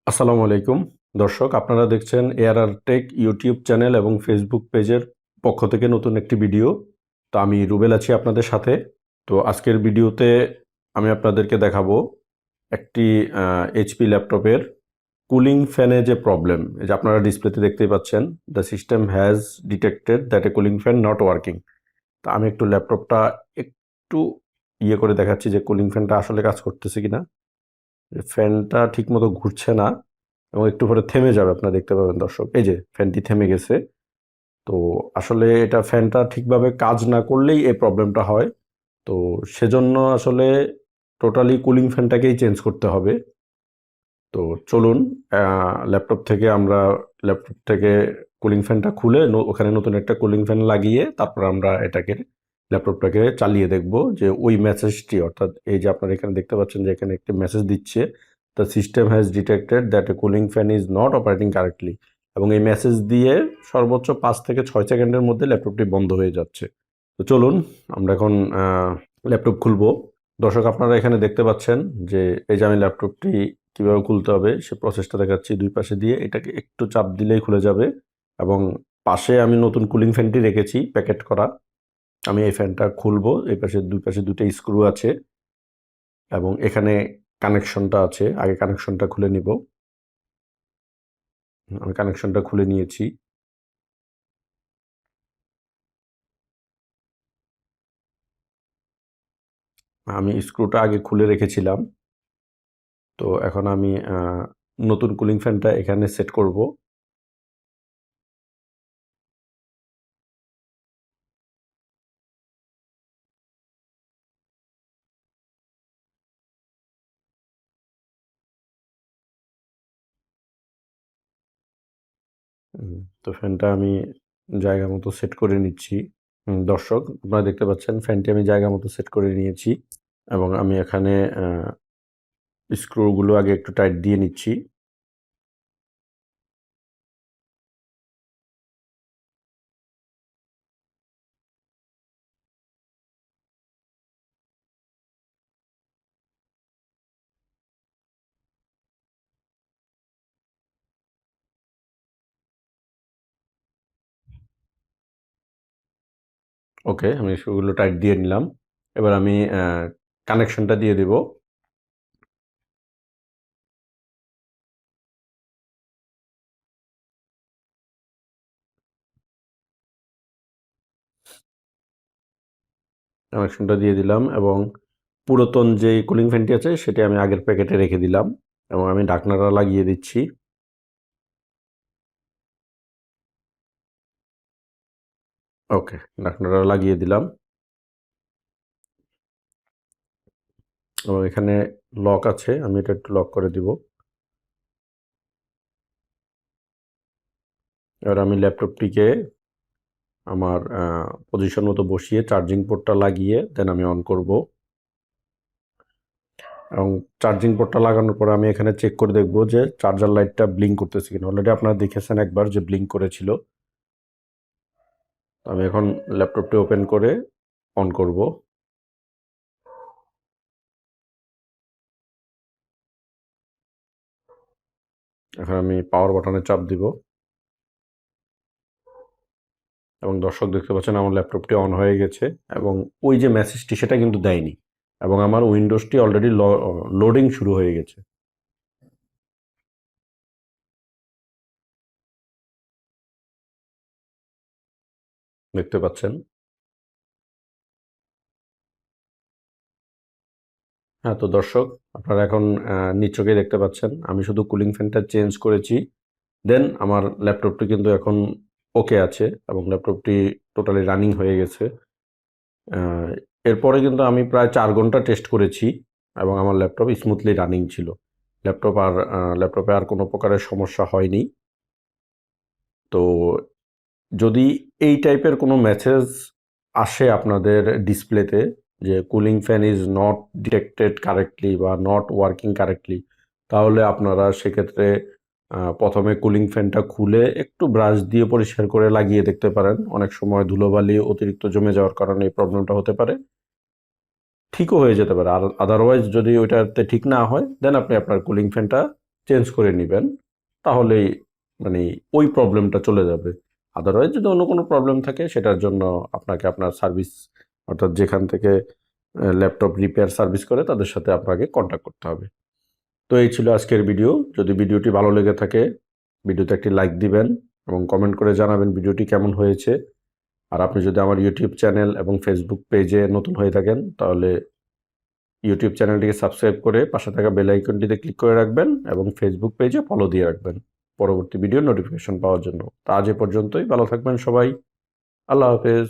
আসসালামু আলাইকুম দর্শক, আপনারা দেখছেন এআরআর টেক ইউটিউব চ্যানেল এবং ফেসবুক পেজের পক্ষ থেকে নতুন একটি ভিডিও। তো আমি রুবেল আছি আপনাদের সাথে। তো আজকের ভিডিওতে আমি আপনাদেরকে দেখাবো একটি এইচপি ল্যাপটপের কুলিং ফ্যানে যে প্রবলেম, এই যে আপনারা ডিসপ্লেতে দেখতেই পাচ্ছেন, the system has detected that a cooling fan not working. তো আমি একটু ল্যাপটপটা একটু করে দেখাচ্ছি যে কুলিং ফ্যানটা আসলে কাজ করতেছে কিনা। ফ্যানটা ঠিকমতো ঘুরছে না এবং একটু পরে থেমে যাবে, আপনারা দেখতে পাবেন দর্শক। এই যে ফ্যানটি থেমে গেছে। তো আসলে এটা ফ্যানটা ঠিকভাবে কাজ না করলেই এই প্রবলেমটা হয়। তো সেজন্য আসলে টোটালি কুলিং ফ্যানটাকেই চেঞ্জ করতে হবে। তো চলুন, ল্যাপটপ থেকে কুলিং ফ্যানটা খুলে ওখানে নতুন একটা কুলিং ফ্যান লাগিয়ে তারপর আমরা ল্যাপটপটাকে চালিয়ে দেখব যে ওই মেসেজটি, অর্থাৎ এই যে আপনারা এখানে দেখতে পাচ্ছেন যে এখানে একটি মেসেজ দিচ্ছে, the system has detected that a cooling fan is not operating correctly, এবং এই মেসেজ দিয়ে সর্বোচ্চ 5 থেকে 6 সেকেন্ডের মধ্যে ল্যাপটপটি বন্ধ হয়ে যাচ্ছে। তো চলুন আমরা এখন ল্যাপটপ খুলবো। দর্শক, আপনারা এখানে দেখতে পাচ্ছেন যে এই যে আমি ল্যাপটপটি কিভাবে খুলতে হবে সে প্রসেসটা দেখাচ্ছি। দুই পাশে দিয়ে এটাকে একটু চাপ দিলেই খুলে যাবে, এবং পাশে আমি নতুন কুলিং ফ্যানটি রেখেছি প্যাকেট করা। আমি এই ফ্যানটা খুলবো। এই পাশে দুই পাশে দুটো স্ক্রু আছে এবং এখানে কানেকশনটা আছে। আগে কানেকশনটা খুলে নিব। আমি কানেকশনটা খুলে নিয়েছি। আমি স্ক্রুটা আগে খুলে রেখেছিলাম। তো এখন আমি নতুন কুলিং ফ্যানটা এখানে সেট করব। তো ফ্যানটা আমি জায়গা মতো সেট করে নিচ্ছি। দর্শক, আপনারা দেখতে পাচ্ছেন ফ্যানটি আমি জায়গা মতো সেট করে নিয়েছি এবং আমি এখানে স্ক্রুগুলো আগে একটু টাইট দিয়ে নিচ্ছি। ওকে, আমি স্ক্রুগুলো টাইট দিয়ে নিলাম। এবার আমি কানেকশনটা দিয়ে দেব। কানেকশনটা দিয়ে দিলাম এবং পুরাতন যে কুলিং ফ্যানটি আছে সেটি আমি আগের প্যাকেটে রেখে দিলাম এবং আমি ঢাকনাটা লাগিয়ে দিচ্ছি। ওকে, ঢাকনাটা লাগিয়ে দিলাম এবং এখানে লক আছে, আমি এটা একটু লক করে দিব। এবার আমি ল্যাপটপটিকে আমার পজিশন মতো বসিয়ে চার্জিং পোর্টটা লাগিয়ে দেন আমি অন করব। এবং চার্জিং পোর্টটা লাগানোর পরে আমি এখানে চেক করে দেখব যে চার্জার লাইটটা ব্লিঙ্ক করতেছে কিনা। অলরেডি আপনারা দেখেছেন একবার যে ব্লিঙ্ক করেছিল। আমি এখন ল্যাপটপটি ওপেন করে অন করব। এখন আমি পাওয়ার বাটনে চাপ দিব এবং দর্শক দেখতে পাচ্ছেন আমার ল্যাপটপটি অন হয়ে গেছে এবং ওই যে মেসেজটি সেটা কিন্তু দেয়নি এবং আমার উইন্ডোজটি অলরেডি লোডিং শুরু হয়ে গেছে। দেখতে পাচ্ছেন। হ্যাঁ, তো দর্শক, আপনারা এখন নিজ চোখেই দেখতে পাচ্ছেন আমি শুধু কুলিং ফ্যানটা চেঞ্জ করেছি। দেন আমার ল্যাপটপটি কিন্তু এখন ওকে আছে এবং ল্যাপটপটি টোটালি রানিং হয়ে গেছে। আহ, এরপরে কিন্তু আমি প্রায় 4 ঘন্টা টেস্ট করেছি এবং আমার ল্যাপটপ স্মুথলি রানিং ছিল। ল্যাপটপে আর কোনো প্রকারের সমস্যা হয়নি। তো যদি এই টাইপের কোনো মেসেজ আসে আপনাদের ডিসপ্লেতে যে cooling fan is not detected correctly বা নট ওয়ার্কিং কারেক্টলি, তাহলে আপনারা সেক্ষেত্রে প্রথমে কুলিং ফ্যানটা খুলে একটু ব্রাশ দিয়ে পরিষ্কার করে লাগিয়ে দেখতে পারেন। অনেক সময় ধুলোবালি অতিরিক্ত জমে যাওয়ার কারণে এই প্রবলেমটা হতে পারে। ঠিকও হয়ে যেতে পারে। আর আদারওয়াইজ যদি ওইটাতে ঠিক না হয় দেন আপনি আপনার কুলিং ফ্যানটা চেঞ্জ করে নেবেন, তাহলেই মানে ওই প্রবলেমটা চলে যাবে। আদারওয়াইজ যদি অন্য কোনো প্রবলেম থাকে সেটার জন্য আপনাকে আপনার সার্ভিস, অর্থাৎ যেখান থেকে ল্যাপটপ রিপেয়ার সার্ভিস করে তাদের সাথে আপনাকে কন্ট্যাক্ট করতে হবে। তো এই ছিল আজকের ভিডিও। যদি ভিডিওটি ভালো লেগে থাকে ভিডিওতে একটি লাইক দিবেন এবং কমেন্ট করে জানাবেন ভিডিওটি কেমন হয়েছে। আর আপনি যদি আমার ইউটিউব চ্যানেল এবং ফেসবুক পেজে নতুন হয়ে থাকেন তাহলে ইউটিউব চ্যানেলটিকে সাবস্ক্রাইব করে পাশে থাকা বেল আইকনটিতে ক্লিক করে রাখবেন এবং ফেসবুক পেজে ফলো দিয়ে রাখবেন পরবর্তী ভিডিও নোটিফিকেশন পাওয়ার জন্য। তা আজ এ পর্যন্তই, ভালো থাকবেন সবাই। আল্লাহ হাফেজ।